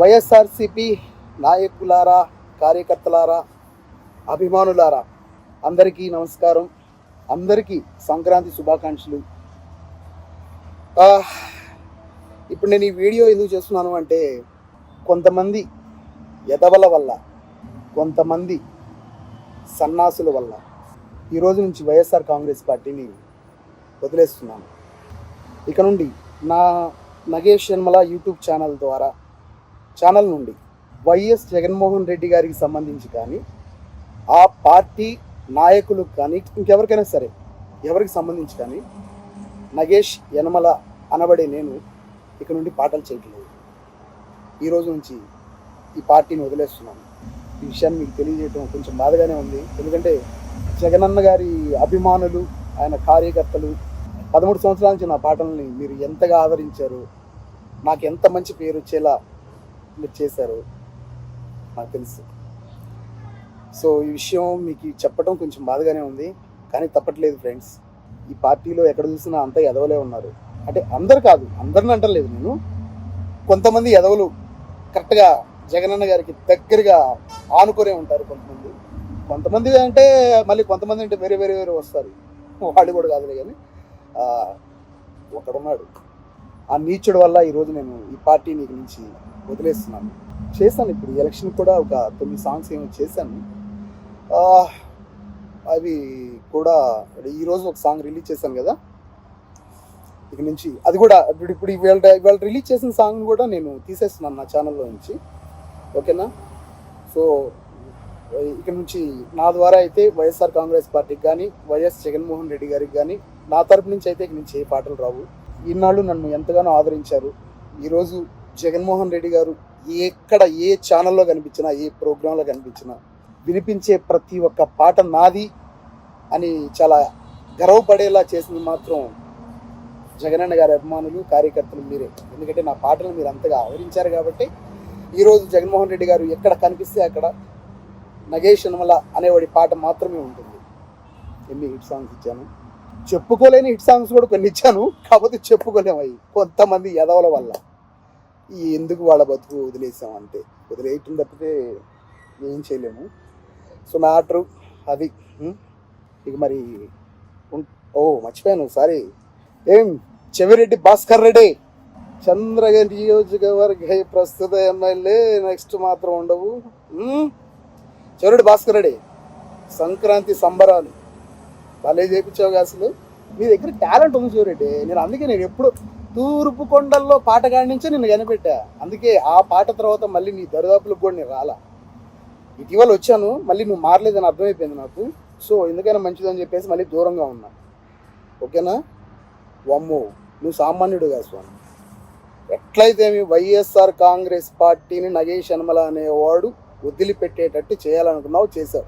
వైఎస్ఆర్సిపి నాయకులారా, కార్యకర్తలారా, అభిమానులారా, అందరికీ నమస్కారం. అందరికీ సంక్రాంతి శుభాకాంక్షలు. ఇప్పుడు నేను ఈ వీడియో ఎందుకు చేస్తున్నాను అంటే, కొంతమంది ఎదవల వల్ల, కొంతమంది సన్నాసుల వల్ల ఈరోజు నుంచి వైఎస్ఆర్ కాంగ్రెస్ పార్టీని వదిలేస్తున్నాను. ఇక నుండి నా నగేష్ యనమల యూట్యూబ్ ఛానల్ నుండి వైఎస్ జగన్మోహన్ రెడ్డి గారికి సంబంధించి కానీ, ఆ పార్టీ నాయకులు కానీ, ఇంకెవరికైనా సరే ఎవరికి సంబంధించి కానీ నగేష్ యనమల అనబడే నేను ఇక నుండి పాటలు చేయట్లేదు. ఈరోజు నుంచి ఈ పార్టీని వదిలేస్తున్నాను. ఈ విషయాన్ని మీకు తెలియజేయడం కొంచెం బాధగానే ఉంది. ఎందుకంటే జగనన్న గారి అభిమానులు, ఆయన కార్యకర్తలు 13 సంవత్సరాల నుంచి నా పాటల్ని మీరు ఎంతగా ఆదరించారు, నాకు ఎంత మంచి పేరు వచ్చేలా మీరు చేశారు నాకు తెలుసు. సో ఈ విషయం మీకు చెప్పడం కొంచెం బాధగానే ఉంది, కానీ తప్పట్లేదు ఫ్రెండ్స్. ఈ పార్టీలో ఎక్కడ చూసినా అంతా ఎదవలే ఉన్నారు. అంటే అందరు కాదు, అందరిని అంటలేదు నేను. కొంతమంది ఎదవలు కరెక్ట్గా జగనన్న గారికి దగ్గరగా ఆనుకునే ఉంటారు. కొంతమంది అంటే మళ్ళీ కొంతమంది అంటే వేరే వేరే వేరే వస్తారు. వాళ్ళు కూడా కాదులే, కానీ ఒకడున్నాడు. ఆ నీచుడు వల్ల ఈరోజు నేను ఈ పార్టీని నుంచి వదిలేస్తున్నాను. చేశాను ఇప్పుడు ఎలక్షన్ కూడా ఒక 9 సాంగ్స్ ఏమో చేశాను. అవి కూడా ఈరోజు ఒక సాంగ్ రిలీజ్ చేశాను కదా. ఇక నుంచి అది కూడా ఇప్పుడు ఇవాళ రిలీజ్ చేసిన సాంగ్ కూడా నేను తీసేస్తున్నాను నా ఛానల్లో నుంచి. ఓకేనా? సో ఇక నుంచి నా ద్వారా అయితే వైఎస్ఆర్ కాంగ్రెస్ పార్టీకి కానీ, వైఎస్ జగన్మోహన్ రెడ్డి గారికి కానీ నా తరపు నుంచి అయితే ఇక నుంచి ఏ పాటలు రావు. ఈనాళ్ళు నన్ను ఎంతగానో ఆదరించారు. ఈరోజు జగన్మోహన్ రెడ్డి గారు ఎక్కడ ఏ ఛానల్లో కనిపించినా, ఏ ప్రోగ్రాంలో కనిపించినా వినిపించే ప్రతి ఒక్క పాట నాది అని చాలా గర్వపడేలా చేసింది మాత్రం జగనన్న గారి అభిమానులు, కార్యకర్తలు మీరే. ఎందుకంటే నా పాటలు మీరు అంతగా ఆదరించారు కాబట్టి ఈరోజు జగన్మోహన్ రెడ్డి గారు ఎక్కడ కనిపిస్తే అక్కడ నగేష్ యనమల అనేవాడి పాట మాత్రమే ఉంటుంది. ఎన్ని హిట్ సాంగ్స్ ఇచ్చాను, చెప్పుకోలేని హిట్ సాంగ్స్ కూడా కొన్ని ఇచ్చాను. కాకపోతే చెప్పుకోలేము అవి కొంతమంది ఎదవల వల్ల. ఎందుకు వాళ్ళ బతుకు వదిలేసాం అంతే, వదిలేయటం తప్పితే ఏం చేయలేము. సో మ్యాటరు అది. ఇక మరి మర్చిపోయాను, సారీ. ఏం చెవిరెడ్డి భాస్కర్ రెడ్డి చంద్రగిరి నియోజకవర్గ ప్రస్తుత ఎమ్మెల్యే, నెక్స్ట్ మాత్రం ఉండవు. చెవిరెడ్డి భాస్కర్ రెడ్డి సంక్రాంతి సంబరాలు భలే చేయించావుగా. అసలు మీ దగ్గర టాలెంట్ ఉంది చెవిరెడ్డి. నేను ఎప్పుడు తూర్పు కొండల్లో పాట కాడి నుంచే నిన్ను కనిపెట్టా. అందుకే ఆ పాట తర్వాత మళ్ళీ నీ దరిదాపులకు కూడా నేను రాలా. ఇటీవల వచ్చాను, మళ్ళీ నువ్వు మారలేదని అర్థమైపోయింది నాకు. సో ఎందుకైనా మంచిదని చెప్పేసి మళ్ళీ దూరంగా ఉన్నా. ఓకేనా? వమ్మో, నువ్వు సామాన్యుడు కాదు స్వామి. ఎట్లయితే మీ వైఎస్ఆర్ కాంగ్రెస్ పార్టీని నగేష్ యనమల అనేవాడు వదిలిపెట్టేటట్టు చేయాలనుకున్నావు, చేసావు.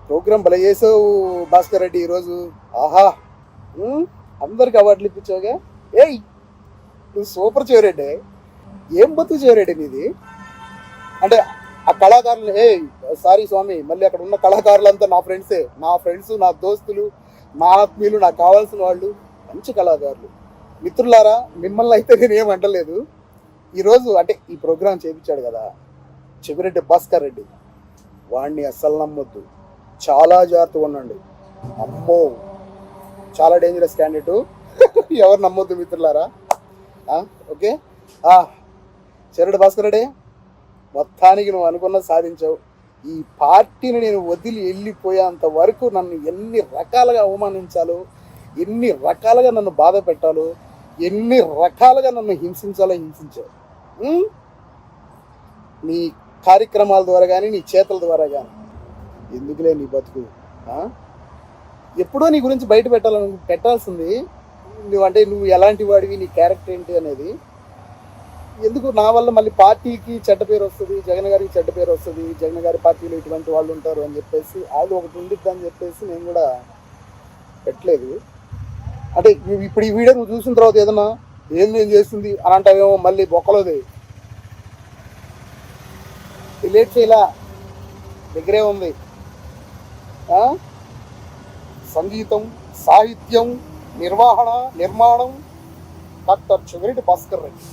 ప్రోగ్రాం భలే చేసావు భాస్కర్ రెడ్డి ఈరోజు. ఆహా, అందరికి అవార్డులు ఇప్పించావుగా. ఏయ్, నువ్వు సూపర్ చెవిరెడ్డి. ఏం బతుకు చెవిరెడ్డి నీది. అంటే ఆ కళాకారులు, సారీ స్వామి, మళ్ళీ అక్కడ ఉన్న కళాకారులంతా నా ఫ్రెండ్సే. నా ఫ్రెండ్స్, నా దోస్తులు, నా ఆత్మీయులు, నాకు కావాల్సిన వాళ్ళు, మంచి కళాకారులు, మిత్రులారా. మిమ్మల్ని అయితే నేను ఏమంటలేదు. ఈరోజు అంటే ఈ ప్రోగ్రాం చేయించాడు కదా చెవిరెడ్డి భాస్కర్ రెడ్డి, వాడిని అస్సలు నమ్మొద్దు. చాలా జాగ్రత్తగా ఉండండి. అమ్మో, చాలా డేంజరస్ క్యాండిడేటు. ఎవరు నమ్మొద్దు మిత్రులారా. ఓకే, చెవిరెడ్డి భాస్కర్ రెడ్డి, మొత్తానికి నువ్వు అనుకున్నది సాధించావు. ఈ పార్టీని నేను వదిలి వెళ్ళిపోయేంత వరకు నన్ను ఎన్ని రకాలుగా అవమానించాలో, ఎన్ని రకాలుగా నన్ను బాధ పెట్టాలో, ఎన్ని రకాలుగా నన్ను హింసించావు. నీ కార్యక్రమాల ద్వారా కానీ, నీ చేతల ద్వారా కానీ. ఎందుకులే నీ బతుకు. ఎప్పుడో నీ గురించి బయట పెట్టాల్సింది నువ్వు ఎలాంటి వాడివి, నీ క్యారెక్టర్ ఏంటి అనేది. ఎందుకు నా వల్ల మళ్ళీ పార్టీకి చెడ్డ పేరు వస్తుంది, జగన్ గారికి చెడ్డ పేరు వస్తుంది, జగన్ గారి పార్టీలో ఇటువంటి వాళ్ళు ఉంటారు అని చెప్పేసి, వాళ్ళు ఒకటి ఉండిద్ది అని చెప్పేసి నేను కూడా పెట్టలేదు. అంటే ఇప్పుడు ఈ వీడియో నువ్వు చూసిన తర్వాత ఏదన్నా ఏం చేస్తుంది అని అంటావేమో, మళ్ళీ బొక్కలోది రిలేట్ చేయలా, దగ్గరే ఉంది. సంగీతం, సాహిత్యం, నిర్మాణం డాక్టర్ చెవిరెడ్డి భాస్కర్ రెడ్డి.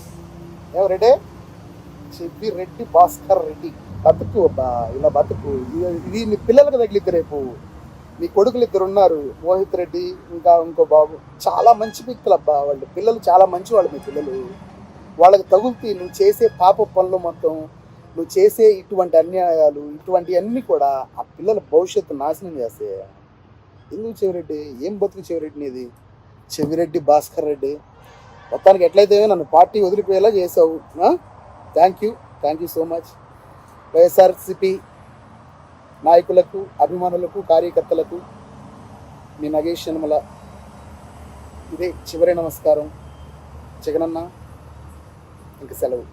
ఎవరెడ్డి చెవిరెడ్డి భాస్కర్ రెడ్డి బతుకు అబ్బా, ఇలా బతుకు. ఇది నీ పిల్లలకు తగిలిద్ది రేపు. నీ కొడుకులు 2 ఉన్నారు, మోహిత్ రెడ్డి ఇంకా ఇంకో బాబు. చాలా మంచి వ్యక్తులు అబ్బా వాళ్ళు, పిల్లలు చాలా మంచి వాళ్ళు. మీ పిల్లలు వాళ్ళకి తగులుతాయి. నువ్వు చేసే పాప పనులు మొత్తం, నువ్వు చేసే ఇటువంటి అన్యాయాలు, ఇటువంటివన్నీ కూడా ఆ పిల్లల భవిష్యత్తు నాశనం చేస్తాయి. ఎందుకు చెవిరెడ్డి? ఏం బతుకు చెవిరెడ్డి నీది? చెవిరెడ్డి భాస్కర్ రెడ్డి మొత్తానికి ఎట్లయితే నన్ను పార్టీ వదిలిపోయేలా చేసావు. Thank you so much. YSRCP నాయకులకు, అభిమానులకు, కార్యకర్తలకు మీ నగేష్ యనమల ఇదే చివరి నమస్కారం. జగనన్న ఇంక సెలవు.